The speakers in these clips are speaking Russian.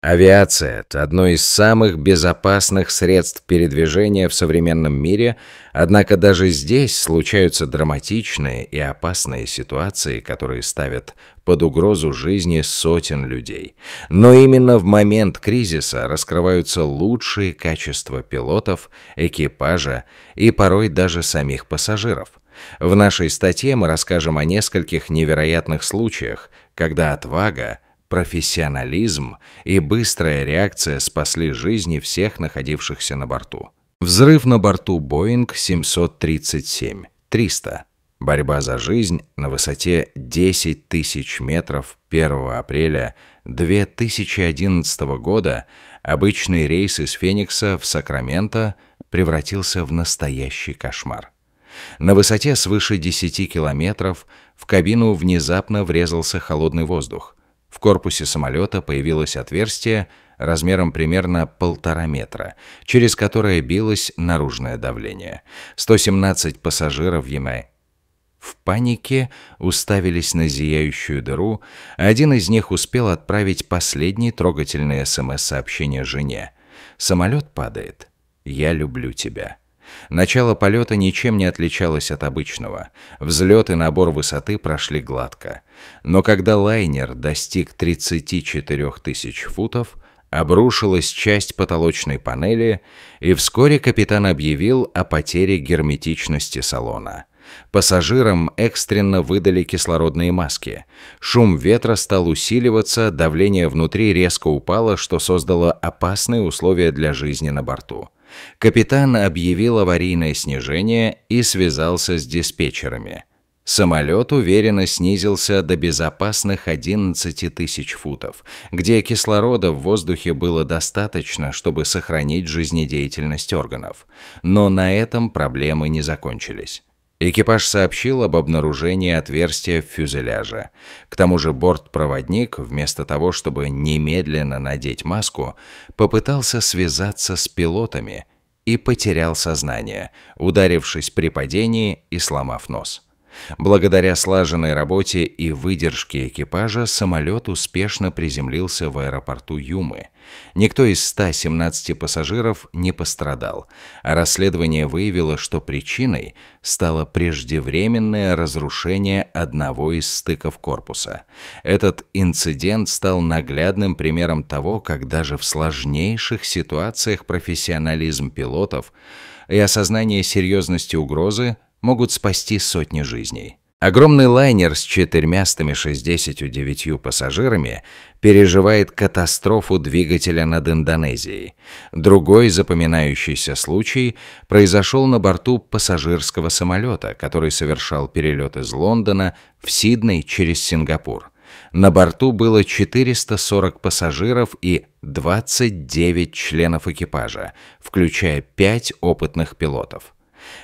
Авиация – это одно из самых безопасных средств передвижения в современном мире, однако даже здесь случаются драматичные и опасные ситуации, которые ставят под угрозу жизни сотен людей. Но именно в момент кризиса раскрываются лучшие качества пилотов, экипажа и порой даже самих пассажиров. В нашей статье мы расскажем о нескольких невероятных случаях, когда отвага, профессионализм и быстрая реакция спасли жизни всех находившихся на борту. Взрыв на борту Boeing 737-300. Борьба за жизнь на высоте 10 тысяч метров 1 апреля 2011 года обычный рейс из Феникса в Сакраменто превратился в настоящий кошмар. На высоте свыше 10 километров в кабину внезапно врезался холодный воздух. В корпусе самолета появилось отверстие размером примерно 1,5 метра, через которое билось наружное давление. 117 пассажиров в панике уставились на зияющую дыру, а один из них успел отправить последнее трогательное СМС-сообщение жене. «Самолет падает. Я люблю тебя». Начало полета ничем не отличалось от обычного. Взлет и набор высоты прошли гладко. Но когда лайнер достиг 34 тысяч футов, обрушилась часть потолочной панели, и вскоре капитан объявил о потере герметичности салона. Пассажирам экстренно выдали кислородные маски. Шум ветра стал усиливаться, давление внутри резко упало, что создало опасные условия для жизни на борту. Капитан объявил аварийное снижение и связался с диспетчерами. Самолет уверенно снизился до безопасных 11 тысяч футов, где кислорода в воздухе было достаточно, чтобы сохранить жизнедеятельность органов. Но на этом проблемы не закончились. Экипаж сообщил об обнаружении отверстия в фюзеляже. К тому же бортпроводник, вместо того, чтобы немедленно надеть маску, попытался связаться с пилотами и потерял сознание, ударившись при падении и сломав нос. Благодаря слаженной работе и выдержке экипажа самолет успешно приземлился в аэропорту Юмы. Никто из 117 пассажиров не пострадал, а расследование выявило, что причиной стало преждевременное разрушение одного из стыков корпуса. Этот инцидент стал наглядным примером того, как даже в сложнейших ситуациях профессионализм пилотов и осознание серьезности угрозы могут спасти сотни жизней. Огромный лайнер с 469 пассажирами переживает катастрофу двигателя над Индонезией. Другой запоминающийся случай произошел на борту пассажирского самолета, который совершал перелет из Лондона в Сидней через Сингапур. На борту было 440 пассажиров и 29 членов экипажа, включая 5 опытных пилотов.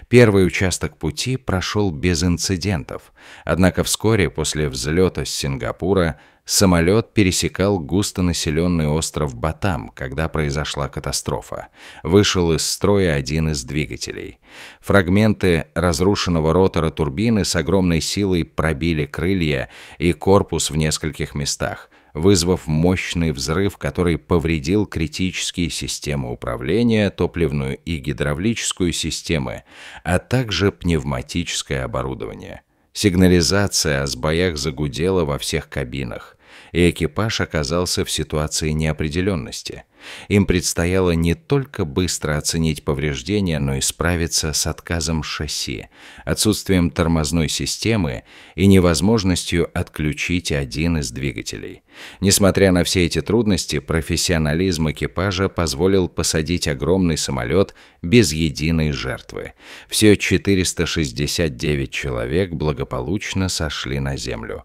Первый участок пути прошел без инцидентов, однако вскоре после взлета с Сингапура самолет пересекал густонаселенный остров Батам, когда произошла катастрофа. Вышел из строя один из двигателей. Фрагменты разрушенного ротора турбины с огромной силой пробили крылья и корпус в нескольких местах, вызвав мощный взрыв, который повредил критические системы управления, топливную и гидравлическую системы, а также пневматическое оборудование. Сигнализация о сбоях загудела во всех кабинах, и экипаж оказался в ситуации неопределенности. Им предстояло не только быстро оценить повреждения, но и справиться с отказом шасси, отсутствием тормозной системы и невозможностью отключить один из двигателей. Несмотря на все эти трудности, профессионализм экипажа позволил посадить огромный самолет без единой жертвы. Все 469 человек благополучно сошли на землю.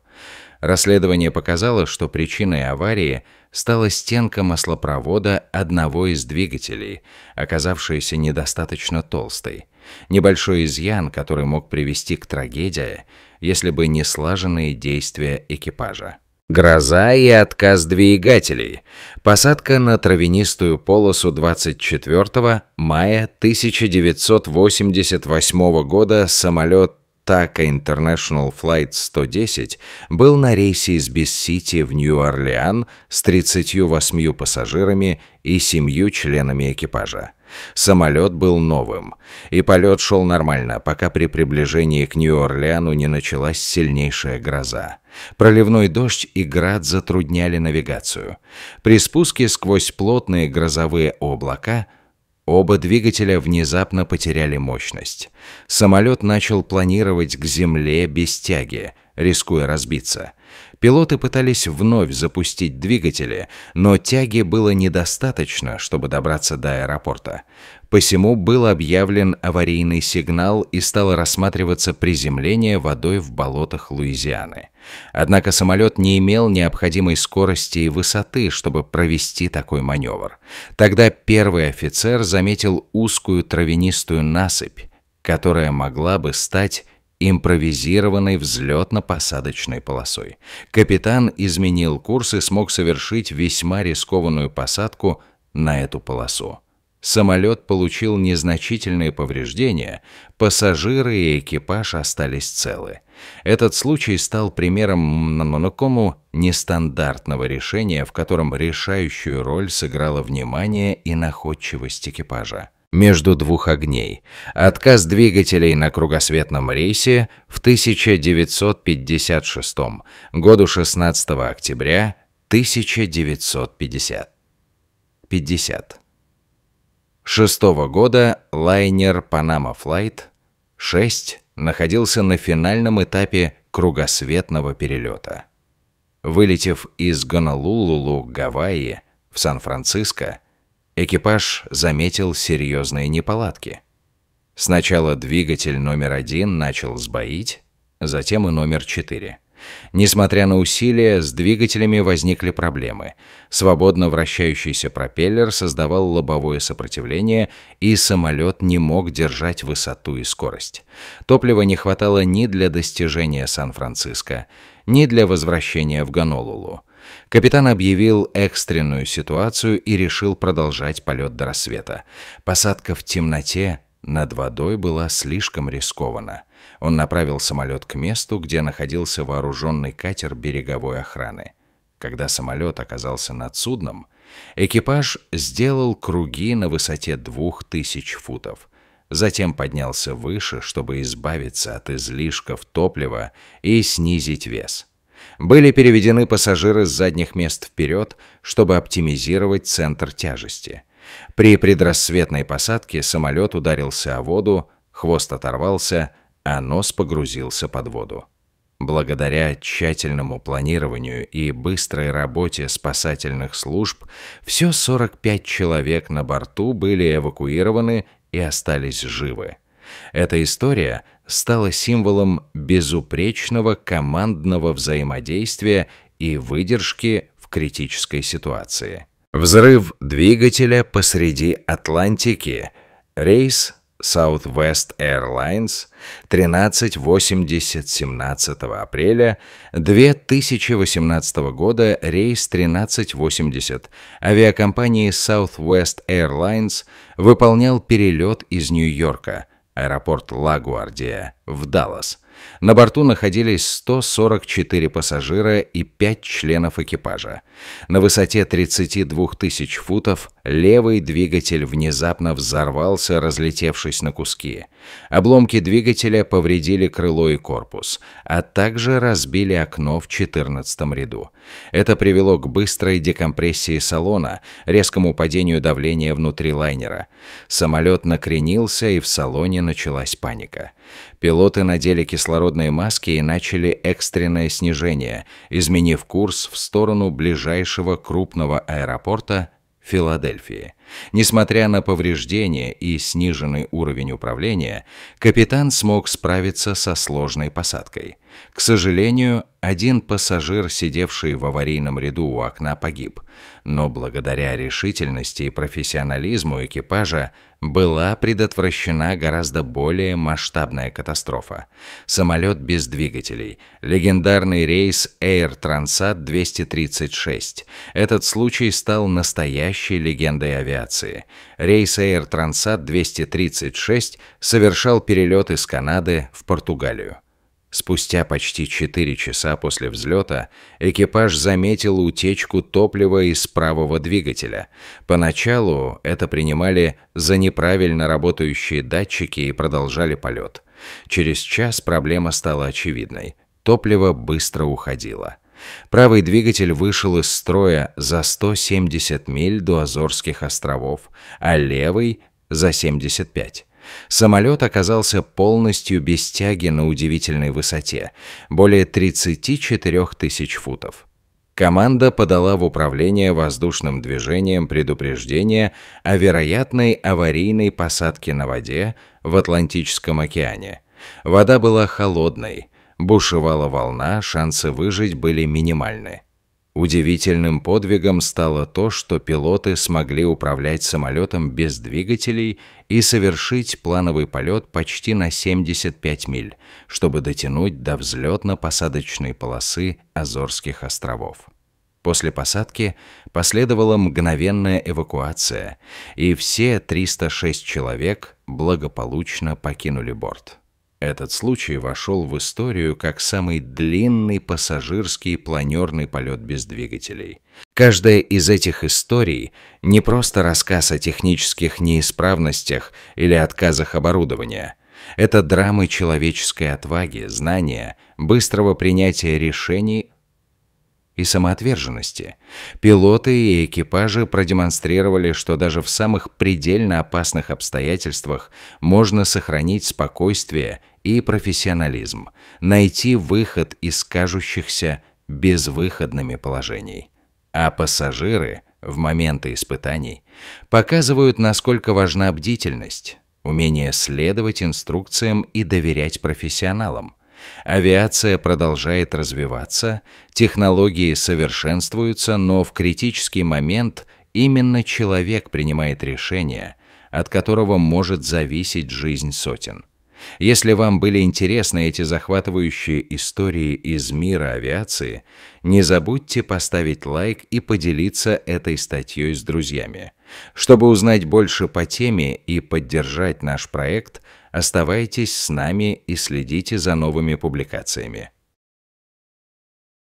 Расследование показало, что причиной аварии стала стенка маслопровода одного из двигателей, оказавшаяся недостаточно толстой. Небольшой изъян, который мог привести к трагедии, если бы не слаженные действия экипажа. Гроза и отказ двигателей. Посадка на травянистую полосу 24 мая 1988 года самолет TACA International Flight 110 был на рейсе из Бисс-Сити в Нью-Орлеан с 38 пассажирами и 7 членами экипажа. Самолет был новым, и полет шел нормально, пока при приближении к Нью-Орлеану не началась сильнейшая гроза. Проливной дождь и град затрудняли навигацию. При спуске сквозь плотные грозовые облака оба двигателя внезапно потеряли мощность. Самолет начал планировать к земле без тяги, рискуя разбиться. Пилоты пытались вновь запустить двигатели, но тяги было недостаточно, чтобы добраться до аэропорта. Посему был объявлен аварийный сигнал и стало рассматриваться приземление водой в болотах Луизианы. Однако самолет не имел необходимой скорости и высоты, чтобы провести такой маневр. Тогда первый офицер заметил узкую травянистую насыпь, которая могла бы стать импровизированной взлетно-посадочной полосой. Капитан изменил курс и смог совершить весьма рискованную посадку на эту полосу. Самолет получил незначительные повреждения, пассажиры и экипаж остались целы. Этот случай стал примером нестандартного решения, в котором решающую роль сыграло внимание и находчивость экипажа. Между двух огней. Отказ двигателей на кругосветном рейсе в 1956 году 16 октября 1950. 6 года лайнер Panama Flight 6 находился на финальном этапе кругосветного перелета. Вылетев из Гонолулу, Гавайи, в Сан-Франциско, экипаж заметил серьезные неполадки. Сначала двигатель номер 1 начал сбоить, затем и номер 4. Несмотря на усилия, с двигателями возникли проблемы. Свободно вращающийся пропеллер создавал лобовое сопротивление, и самолет не мог держать высоту и скорость. Топлива не хватало ни для достижения Сан-Франциско, ни для возвращения в Гонолулу. Капитан объявил экстренную ситуацию и решил продолжать полет до рассвета. Посадка в темноте над водой была слишком рискована. Он направил самолет к месту, где находился вооруженный катер береговой охраны. Когда самолет оказался над судном, экипаж сделал круги на высоте 2000 футов. Затем поднялся выше, чтобы избавиться от излишков топлива и снизить вес. Были переведены пассажиры с задних мест вперед, чтобы оптимизировать центр тяжести. При предрассветной посадке самолет ударился о воду, хвост оторвался, а нос погрузился под воду. Благодаря тщательному планированию и быстрой работе спасательных служб, все 45 человек на борту были эвакуированы и остались живы. Эта история стала символом безупречного командного взаимодействия и выдержки в критической ситуации. Взрыв двигателя посреди Атлантики. Рейс Southwest Airlines 1380 17 апреля 2018 года, рейс 1380 авиакомпании Southwest Airlines выполнял перелет из Нью-Йорка, аэропорт Ла-Гвардия, в Даллас. На борту находились 144 пассажира и 5 членов экипажа. На высоте 32 тысяч футов левый двигатель внезапно взорвался, разлетевшись на куски. Обломки двигателя повредили крыло и корпус, а также разбили окно в 14-м ряду. Это привело к быстрой декомпрессии салона, резкому падению давления внутри лайнера. Самолет накренился, и в салоне началась паника. Пилоты надели кислородные маски и начали экстренное снижение, изменив курс в сторону ближайшего крупного аэропорта Филадельфии. Несмотря на повреждения и сниженный уровень управления, капитан смог справиться со сложной посадкой. К сожалению, один пассажир, сидевший в аварийном ряду у окна, погиб, но благодаря решительности и профессионализму экипажа была предотвращена гораздо более масштабная катастрофа. Самолет без двигателей. Легендарный рейс Air Transat 236. Этот случай стал настоящей легендой авиации. авиации. Рейс Air Transat 236 совершал перелет из Канады в Португалию. Спустя почти 4 часа после взлета экипаж заметил утечку топлива из правого двигателя. Поначалу это принимали за неправильно работающие датчики и продолжали полет. Через час проблема стала очевидной. Топливо быстро уходило. Правый двигатель вышел из строя за 170 миль до Азорских островов, а левый – за 75. Самолет оказался полностью без тяги на удивительной высоте – более 34 тысяч футов. Команда подала в управление воздушным движением предупреждение о вероятной аварийной посадке на воде в Атлантическом океане. Вода была холодной, бушевала волна, шансы выжить были минимальны. Удивительным подвигом стало то, что пилоты смогли управлять самолетом без двигателей и совершить плановый полет почти на 75 миль, чтобы дотянуть до взлетно-посадочной полосы Азорских островов. После посадки последовала мгновенная эвакуация, и все 306 человек благополучно покинули борт. Этот случай вошел в историю как самый длинный пассажирский планерный полет без двигателей. Каждая из этих историй не просто рассказ о технических неисправностях или отказах оборудования. Это драмы человеческой отваги, знания, быстрого принятия решений и самоотверженности. Пилоты и экипажи продемонстрировали, что даже в самых предельно опасных обстоятельствах можно сохранить спокойствие и профессионализм, найти выход из кажущихся безвыходными положений. А пассажиры в моменты испытаний показывают, насколько важна бдительность, умение следовать инструкциям и доверять профессионалам. Авиация продолжает развиваться, технологии совершенствуются, но в критический момент именно человек принимает решение, от которого может зависеть жизнь сотен. Если вам были интересны эти захватывающие истории из мира авиации, не забудьте поставить лайк и поделиться этой статьей с друзьями. Чтобы узнать больше по теме и поддержать наш проект, оставайтесь с нами и следите за новыми публикациями.